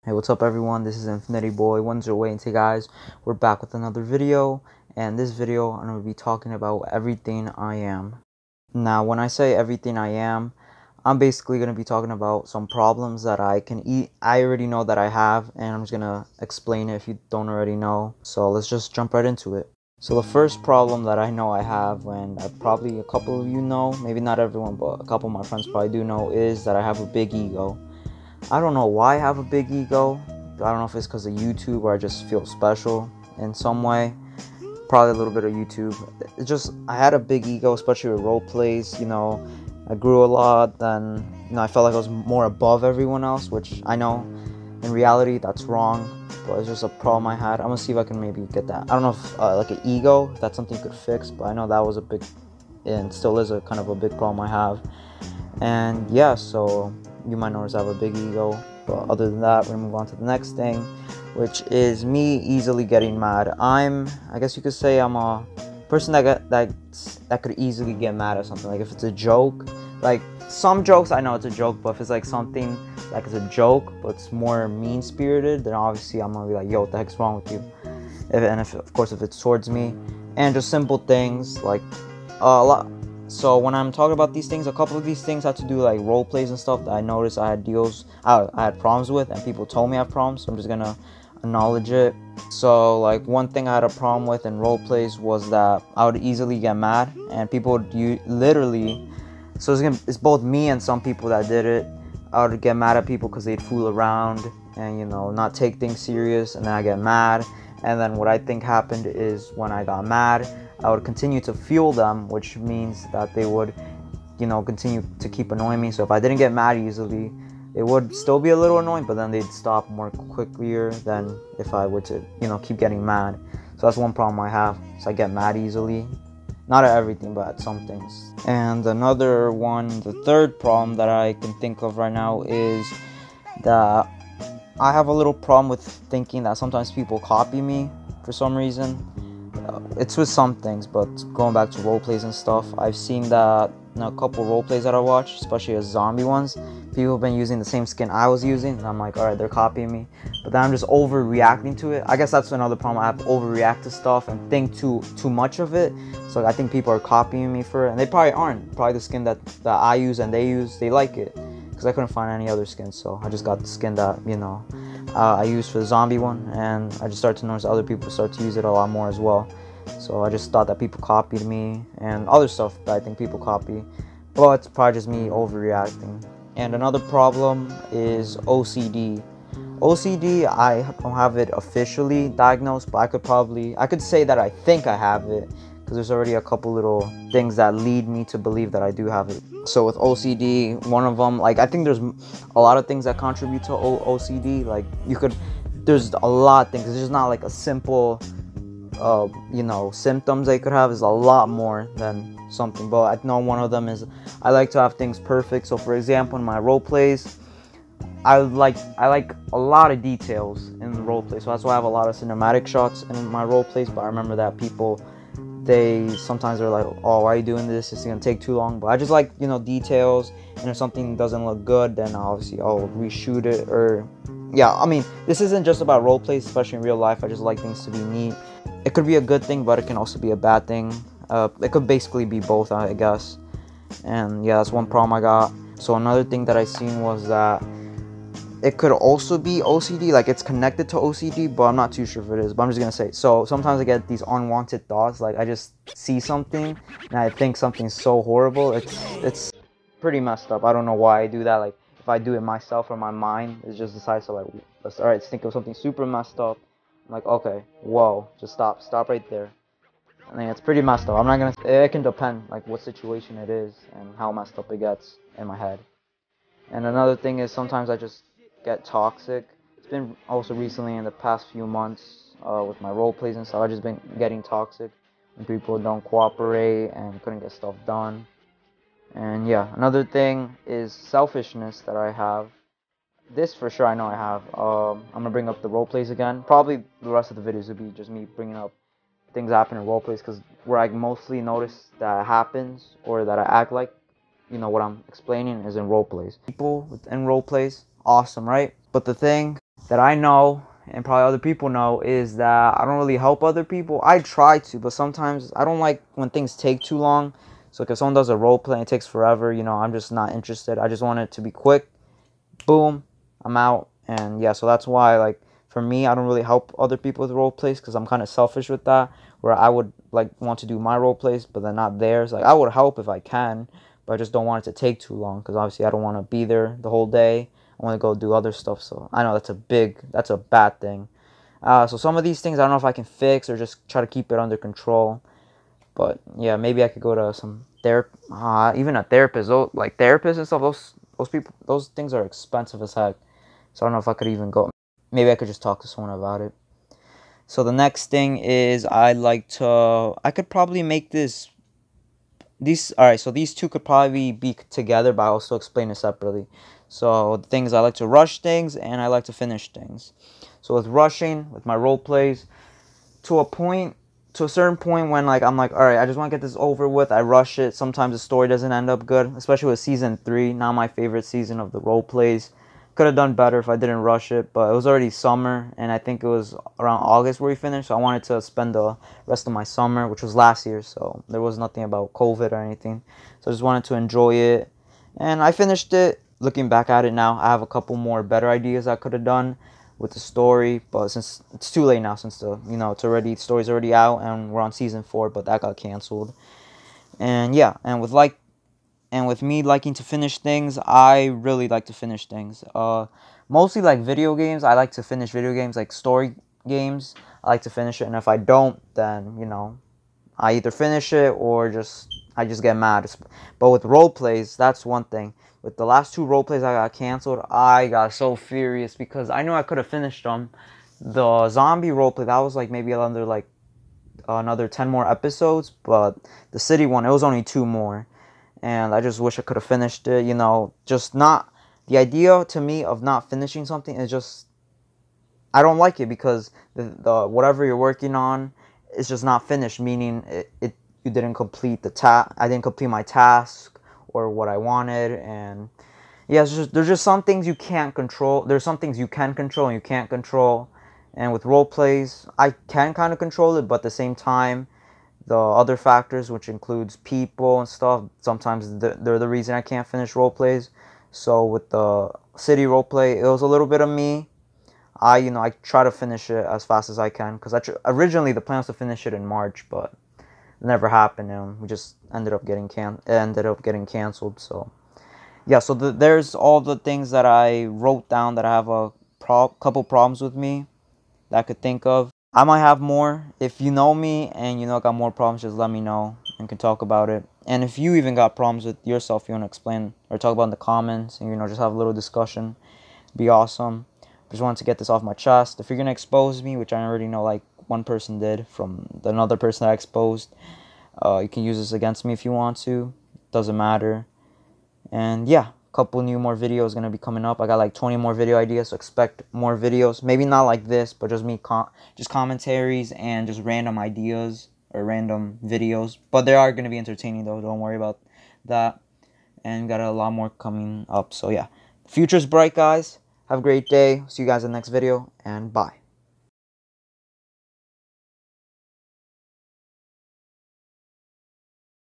Hey, what's up everyone? This is Infinity Boy 108, and today guys, we're back with another video, and this video I'm going to be talking about everything I am. Now, when I say everything I am, I'm basically going to be talking about some problems that I already know that I have, and I'm just going to explain it if you don't already know. So let's just jump right into it. So the first problem that I know I have, and probably a couple of you know, maybe not everyone, but a couple of my friends probably do know, is that I have a big ego. I don't know why I have a big ego. I don't know if it's because of YouTube or I just feel special in some way. Probably a little bit of YouTube. It's just, I had a big ego, especially with role plays. You know, I grew a lot, then, I felt like I was more above everyone else, which I know in reality that's wrong, but it's just a problem I had. I'm gonna see if I can maybe get that. I don't know if like an ego, if that's something you could fix, but I know that was a big, and still is a kind of a big problem I have. And yeah, so you might notice I have a big ego, but other than that, we're gonna move on to the next thing, which is me easily getting mad. I guess you could say I'm a person that could easily get mad at something. Like if it's a joke, like some jokes I know it's a joke, but if it's like something like it's a joke but it's more mean-spirited, then obviously I'm gonna be like, yo, what the heck's wrong with you? Of course if it's towards me, and just simple things like a lot. So when I'm talking about these things, a couple of these things had to do like role plays and stuff that I noticed I had problems with, and people told me I have problems, so I'm just gonna acknowledge it. So like one thing I had a problem with in role plays was that I would easily get mad, and people would literally, so it's both me and some people that did it. I would get mad at people because they'd fool around and not take things serious, and then I get mad. And then what I think happened is when I got mad, I would continue to fuel them, which means that they would, continue to keep annoying me. So if I didn't get mad easily, it would still be a little annoying, but then they'd stop more quicker than if I were to, keep getting mad. So that's one problem I have. So I get mad easily. Not at everything, but at some things. And another one, the third problem that I can think of right now is that I have a little problem with thinking that sometimes people copy me for some reason. It's with some things, but going back to role plays and stuff, I've seen that in a couple role plays that I watched, especially as zombie ones, people have been using the same skin I was using, and I'm like, alright, they're copying me. But then I'm just overreacting to it. I guess that's another problem. I have to overreact to stuff and think too much of it. So I think people are copying me for it, and they probably aren't. Probably the skin that I use and they use, they like it. Because I couldn't find any other skin, so I just got the skin that, I used for the zombie one, and I just started to notice other people start to use it a lot more as well. So I just thought that people copied me and other stuff that I think people copy, but it's probably just me overreacting. And another problem is OCD. OCD, I don't have it officially diagnosed, but I could say that I think I have it, because there's already a couple little things that lead me to believe that I do have it. So with OCD, one of them, like I think there's a lot of things that contribute to OCD. Like there's a lot of things. It's just not like a simple, symptoms they could have. Is a lot more than something. But I know one of them is I like to have things perfect. So for example, in my role plays, I like a lot of details in the role play. So that's why I have a lot of cinematic shots in my role plays. But I remember that people, sometimes they're like, oh, why are you doing this? It's gonna take too long. But I just like, details, and if something doesn't look good, then obviously I'll reshoot it. Or yeah, I mean, this isn't just about role plays, especially in real life. I just like things to be neat. It could be a good thing, but it can also be a bad thing. It could basically be both, I guess. And yeah, that's one problem I got. So another thing that I seen was that it could also be OCD, like it's connected to OCD, but I'm not too sure if it is, but I'm just gonna say. So sometimes I get these unwanted thoughts, like I just see something and I think something's so horrible. It's pretty messed up. I don't know why I do that. Like if I do it myself or my mind, it just decides to like, let's think of something super messed up. I'm like, okay, whoa, just stop right there. I mean, it's pretty messed up. I'm not gonna, it can depend like what situation it is and how messed up it gets in my head. And another thing is sometimes I just get toxic. It's been also recently in the past few months with my role plays and stuff. I've just been getting toxic when people don't cooperate and couldn't get stuff done. And yeah, another thing is selfishness that I have. This for sure I know I have. I'm gonna bring up the role plays again. Probably the rest of the videos will be just me bringing up things that happen in role plays, because where I mostly notice that it happens or that I act like, what I'm explaining is in role plays. People in role plays, awesome, right? But the thing that I know and probably other people know is that I don't really help other people. I try to, but sometimes I don't like when things take too long. So like if someone does a role play and it takes forever, you know, I'm just not interested. I just want it to be quick. Boom, I'm out. And yeah, so that's why, like, for me, I don't really help other people with role plays because I'm kind of selfish with that, where I would like want to do my role plays but then not theirs. Like I would help if I can, but I just don't want it to take too long because obviously I don't want to be there the whole day. I want to go do other stuff. So I know that's a bad thing. So some of these things I don't know if I can fix or just try to keep it under control. But yeah, maybe I could go to some even a therapist. Like therapists and stuff. Those people, those things are expensive as heck. So I don't know if I could even go. Maybe I could just talk to someone about it. So the next thing is I could probably make alright, so these two could probably be together, but I'll still explain it separately. So the things I like to rush things and I like to finish things. So with rushing, with my role plays, to a certain point when like I'm like, all right, I just want to get this over with. I rush it. Sometimes the story doesn't end up good, especially with season 3, not my favorite season of the role plays. Could have done better if I didn't rush it, but it was already summer, and I think it was around August where we finished. So I wanted to spend the rest of my summer, which was last year, so there was nothing about COVID or anything. So I just wanted to enjoy it, and I finished it. Looking back at it now, I have a couple more better ideas I could have done with the story, but since it's too late now, since the story's already out and we're on season 4, but that got canceled. And yeah, and with me liking to finish things, I really like to finish things. Mostly like video games. I like to finish video games, like story games. I like to finish it, and if I don't, then I either finish it or I just get mad. But with role plays, that's one thing. With the last 2 role plays I got canceled, I got so furious because I knew I could have finished them. The zombie role play, that was like maybe under like another 10 more episodes, but the city one, it was only 2 more. And I just wish I could have finished it, just not, the idea to me of not finishing something is just, I don't like it because the whatever you're working on is just not finished, meaning you didn't complete I didn't complete my task or what I wanted. And yeah, there's just some things you can't control. There's some things you can control and you can't control. And with role plays, I can kind of control it, but at the same time, the other factors, which includes people and stuff, sometimes they're the reason I can't finish role plays. So with the city role play, it was a little bit of me. I try to finish it as fast as I can because originally the plan was to finish it in March, but it never happened, and we just ended up getting canceled. So yeah, so there's all the things that I wrote down that I have a couple problems with me that I could think of. I might have more. If you know me and I got more problems, just let me know and can talk about it. And if you even got problems with yourself, you want to explain or talk about in the comments, and just have a little discussion, be awesome. Just wanted to get this off my chest. If you're gonna expose me, which I already know like one person did from another person I exposed, you can use this against me if you want to. Doesn't matter. And yeah, couple more videos gonna be coming up. I got like 20 more video ideas, so expect more videos. Maybe not like this, but just me just commentaries and just random ideas or random videos. But they are gonna be entertaining though, don't worry about that. And got a lot more coming up. So yeah, the future's bright, guys. Have a great day. See you guys in the next video, and bye.